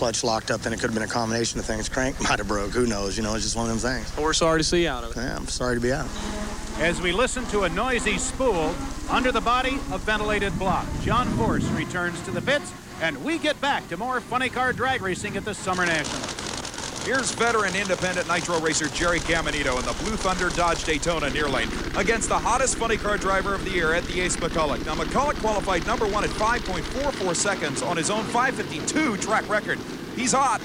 clutch locked up, then it could have been a combination of things. Crank might have broke. Who knows? You know, it's just one of them things. Well, we're sorry to see you out of it. Yeah, I'm sorry to be out. As we listen to a noisy spool under the body of ventilated block, John Force returns to the pits, and we get back to more funny car drag racing at the Summer Nationals. Here's veteran independent nitro racer Jerry Caminito in the Blue Thunder Dodge Daytona near lane against the hottest funny car driver of the year at the Ace McCulloch. Now, McCulloch qualified number 1 at 5.44 seconds on his own 5:52 track record. He's hot.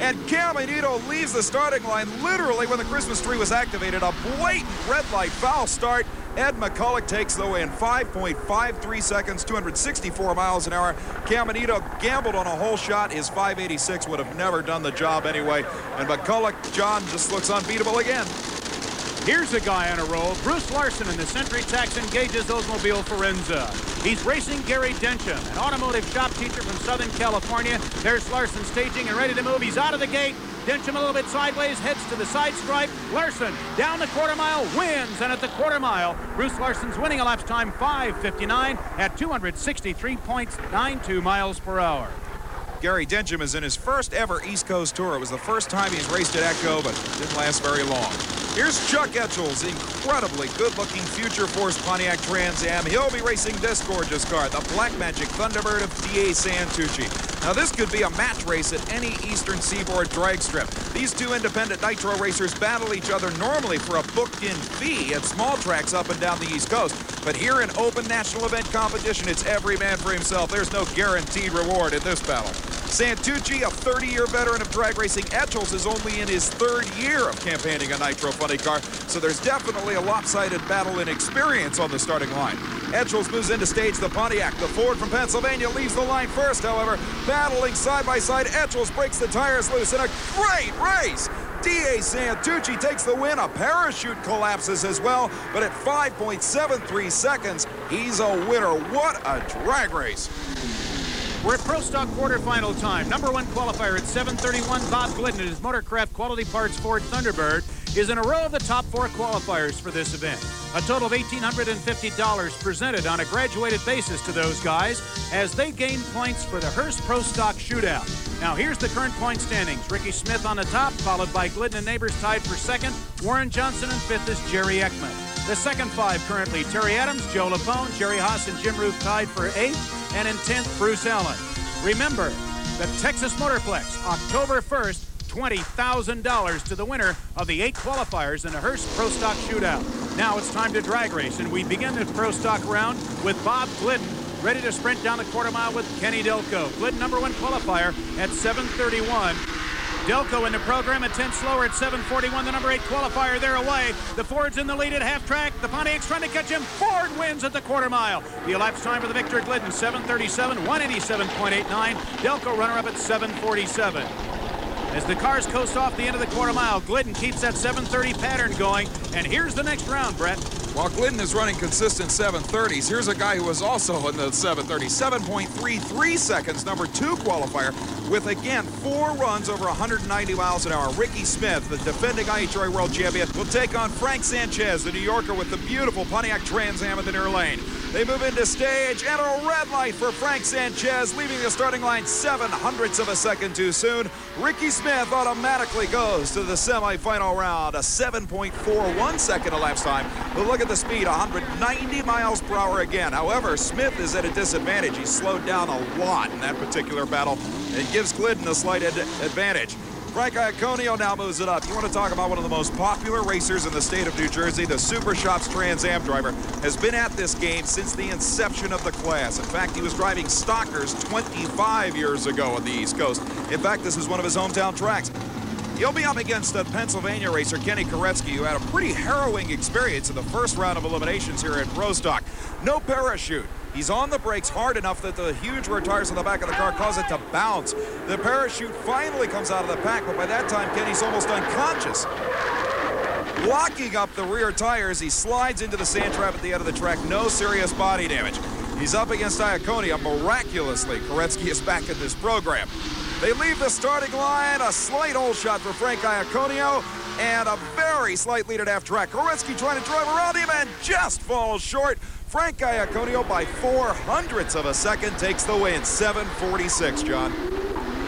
And Caminito leaves the starting line literally when the Christmas tree was activated. A blatant red light foul start. Ed McCulloch takes the win. 5.53 seconds, 264 miles an hour. Caminito gambled on a whole shot. His 586 would have never done the job anyway. And McCulloch, John, just looks unbeatable again. Here's a guy on a roll. Bruce Larson in the Century Tax engages Oldsmobile Forenza. He's racing Gary Dencham, an automotive shop teacher from Southern California. There's Larson staging and ready to move. He's out of the gate. Dencham a little bit sideways, heads to the side stripe. Larson down the quarter mile, wins. And at the quarter mile, Bruce Larson's winning elapsed time 5:59 at 263.92 miles per hour. Gary Dencham is in his first ever East Coast tour. It was the first time he's raced at Atco, but didn't last very long. Here's Chuck Etchel's incredibly good-looking Future Force Pontiac Trans Am. He'll be racing this gorgeous car, the Black Magic Thunderbird of D.A. Santucci. Now, this could be a match race at any Eastern Seaboard drag strip. These two independent nitro racers battle each other normally for a booked-in fee at small tracks up and down the East Coast. But here in open national event competition, it's every man for himself. There's no guaranteed reward in this battle. Santucci, a 30-year veteran of drag racing. Etchel's is only in his 3rd year of campaigning a nitro funny car, so there's definitely a lopsided battle in experience on the starting line. Etchel's moves in to stage the Pontiac. The Ford from Pennsylvania leaves the line first, however. Battling side by side, Etchel's breaks the tires loose in a great race. D.A. Santucci takes the win. A parachute collapses as well, but at 5.73 seconds, he's a winner. What a drag race. We're at Pro Stock quarterfinal time. Number 1 qualifier at 7:31, Bob Glidden in his Motorcraft Quality Parts Ford Thunderbird is in a row of the top 4 qualifiers for this event. A total of $1,850 presented on a graduated basis to those guys as they gain points for the Hearst Pro Stock Shootout. Now here's the current point standings. Ricky Smith on the top, followed by Glidden and neighbors tied for 2nd. Warren Johnson in 5th is Jerry Ekman. The second 5 currently, Terry Adams, Joe Lapone, Jerry Haas, and Jim Roof tied for 8th. And in 10th, Bruce Allen. Remember, the Texas Motorplex, October 1st, $20,000 to the winner of the 8 qualifiers in the Hearst Pro Stock Shootout. Now it's time to drag race, and we begin the Pro Stock round with Bob Glidden ready to sprint down the quarter mile with Kenny Delco. Glidden, number 1 qualifier at 7:31. Delco in the program at 10 slower at 7:41. The number 8 qualifier there away. The Ford's in the lead at half track. The Pontiac's trying to catch him. Ford wins at the quarter mile. The elapsed time for the victor Glidden, 7:37, 187.89. Delco runner up at 7:47. As the cars coast off the end of the quarter mile, Glidden keeps that 7:30 pattern going. And here's the next round, Brett. While Glidden is running consistent 7:30s, here's a guy who was also in the 7:30, 7.33 seconds, number 2 qualifier, with again 4 runs over 190 miles an hour. Ricky Smith, the defending IHRA world champion, will take on Frank Sanchez, the New Yorker, with the beautiful Pontiac Trans Am in the near lane. They move into stage, and a red light for Frank Sanchez, leaving the starting line 0.07 of a second too soon. Ricky Smith automatically goes to the semifinal round, a 7.41 second elapsed time. But look at the speed, 190 miles per hour again. However, Smith is at a disadvantage. He's slowed down a lot in that particular battle. It gives Glidden a slight advantage. Frank Iaconio now moves it up. You want to talk about one of the most popular racers in the state of New Jersey. The Super Shops Trans Am driver has been at this game since the inception of the class. In fact, he was driving Stockers 25 years ago on the East Coast. In fact, this is one of his hometown tracks. He'll be up against a Pennsylvania racer, Kenny Koretsky, who had a pretty harrowing experience in the first round of eliminations here at Pro Stock. No parachute. He's on the brakes hard enough that the huge rear tires on the back of the car cause it to bounce. The parachute finally comes out of the pack, but by that time, Kenny's almost unconscious. Blocking up the rear tires, he slides into the sand trap at the end of the track. No serious body damage. He's up against Iaconio. Miraculously, Koretsky is back in this program. They leave the starting line. A slight hole shot for Frank Iaconio, and a very slight lead at half track. Koretsky trying to drive around him and just falls short. Frank Iaconio by 0.04 of a second takes the win. 7:46, John.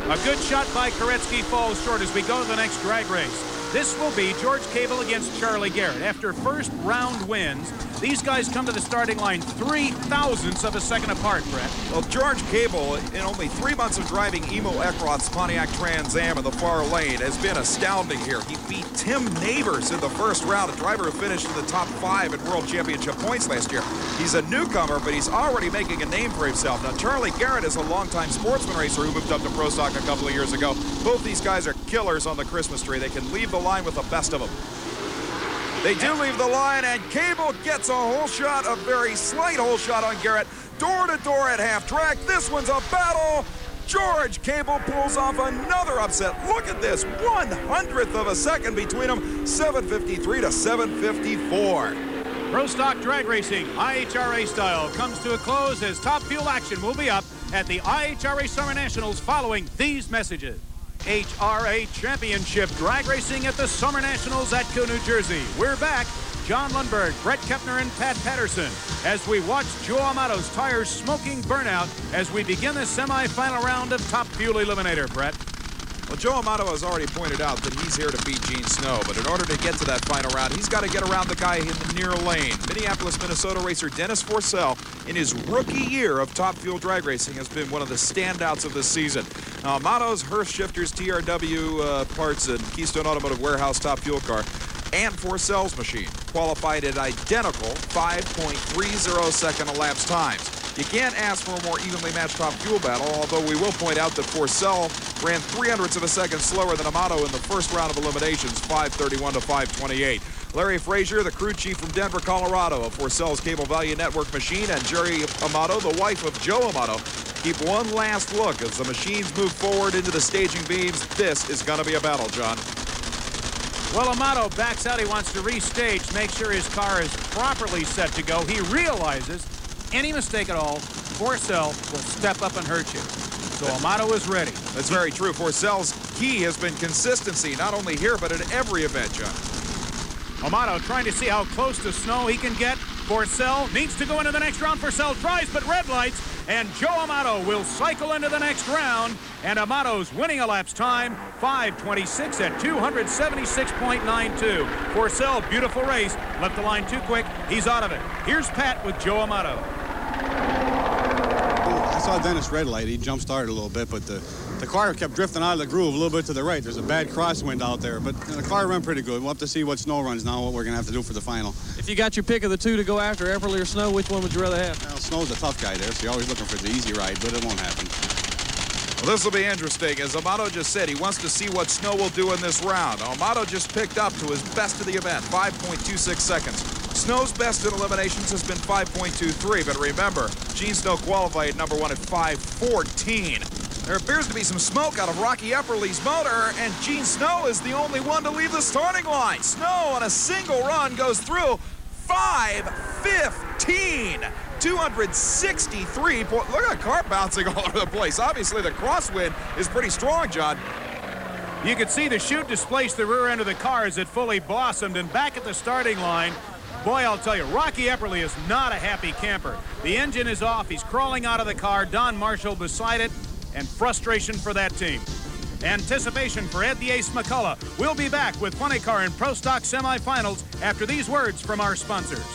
A good shot by Koretsky falls short as we go to the next drag race. This will be George Cable against Charlie Garrett. After first round wins, these guys come to the starting line 0.003 of a second apart, Brett. Well, George Cable, in only 3 months of driving Emo Eckroth's Pontiac Trans Am in the far lane, has been astounding here. He beat Tim Neighbors in the first round, a driver who finished in the top 5 in World Championship points last year. He's a newcomer, but he's already making a name for himself. Now, Charlie Garrett is a longtime sportsman racer who moved up to Pro Stock a couple of years ago. Both these guys are killers on the Christmas tree. They can leave the line with the best of them. They do leave the line, and Cable gets a hole shot, a very slight hole shot on Garrett. Door to door at half track. This one's a battle. George Cable pulls off another upset. Look at this, 1/100th of a second between them, 7:53 to 7:54. Pro Stock drag racing, IHRA style, comes to a close as Top Fuel action will be up at the IHRA Summer Nationals following these messages. IHRA Championship drag racing at the Summer Nationals at Atco, New Jersey. We're back. John Lundberg, Brett Kepner, and Pat Patterson as we watch Joe Amato's tires smoking burnout as we begin the semifinal round of Top Fuel Eliminator, Brett. Well, Joe Amato has already pointed out that he's here to beat Gene Snow, but in order to get to that final round, he's got to get around the guy in the near lane. Minneapolis, Minnesota racer Dennis Forcell, in his rookie year of Top Fuel drag racing, has been one of the standouts of this season. Now, Amato's Hearst Shifters TRW parts and Keystone Automotive Warehouse Top Fuel car and Forcell's machine qualified at identical 5.30 second elapsed times. You can't ask for a more evenly matched Top Fuel battle, although we will point out that Forcell ran 0.03 of a second slower than Amato in the first round of eliminations, 5:31 to 5:28. Larry Frazier, the crew chief from Denver, Colorado, of Forcell's Cable Value Network machine, and Jerry Amato, the wife of Joe Amato, keep one last look as the machines move forward into the staging beams. This is going to be a battle, John. Well, Amato backs out. He wants to restage, make sure his car is properly set to go. He realizes any mistake at all, Forcell will step up and hurt you. So Amato is ready. That's very true. Forcell's key has been consistency, not only here, but at every event, John. Amato trying to see how close to Snow he can get. Forcell needs to go into the next round. Forcell tries, but red lights, and Joe Amato will cycle into the next round. And Amato's winning elapsed time, 5:26 at 276.92. Forcell, beautiful race. Left the line too quick. He's out of it. Here's Pat with Joe Amato. I saw Dennis red light. He jump started a little bit, but the car kept drifting out of the groove a little bit to the right. There's a bad crosswind out there, but the car ran pretty good. We'll have to see what Snow runs now, what we're going to have to do for the final. If you got your pick of the two to go after, Epperly or Snow, which one would you rather have? Well, Snow's a tough guy there, so you're always looking for the easy ride, but it won't happen. Well, this will be interesting. As Amato just said, he wants to see what Snow will do in this round. Amato just picked up to his best of the event, 5.26 seconds. Snow's best in eliminations has been 5.23, but remember, Gene Snow qualified number 1 at 5:14. There appears to be some smoke out of Rocky Epperly's motor, and Gene Snow is the only one to leave the starting line. Snow on a single run goes through 5:15. 263. Look at the car bouncing all over the place. Obviously, the crosswind is pretty strong, John. You could see the chute displace the rear end of the car as it fully blossomed, and back at the starting line, boy, I'll tell you, Rocky Epperly is not a happy camper. The engine is off. He's crawling out of the car. Don Marshall beside it, and frustration for that team. Anticipation for Ed the Ace McCulloch. We'll be back with Funny Car and Pro Stock semifinals after these words from our sponsors.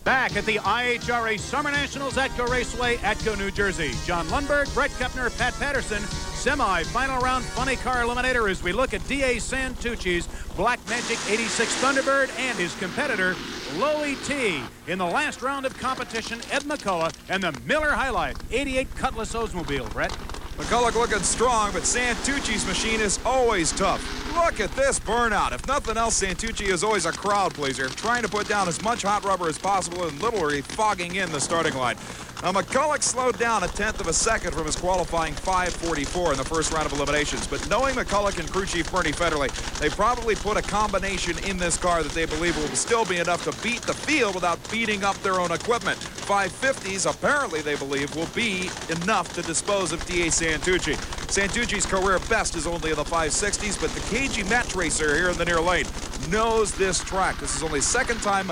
Back at the IHRA Summer Nationals at Atco Raceway, Atco, New Jersey. John Lundberg, Brett Kepner, Pat Patterson. Semi-final round Funny Car Eliminator as we look at D.A. Santucci's Black Magic 86 Thunderbird and his competitor, Lowy T. In the last round of competition, Ed McCulloch and the Miller Highlight 88 Cutlass Oldsmobile, Brett. McCulloch looking strong, but Santucci's machine is always tough. Look at this burnout. If nothing else, Santucci is always a crowd pleaser, trying to put down as much hot rubber as possible and literally fogging in the starting line. Now, McCulloch slowed down 1/10 of a second from his qualifying 5:44 in the first round of eliminations. But knowing McCulloch and crew chief Bernie Federley, they probably put a combination in this car that they believe will still be enough to beat the field without beating up their own equipment. 550s, apparently they believe, will be enough to dispose of D.A. Santucci. Santucci's career best is only in the 560s, but the cagey match racer here in the near lane knows this track. This is only second time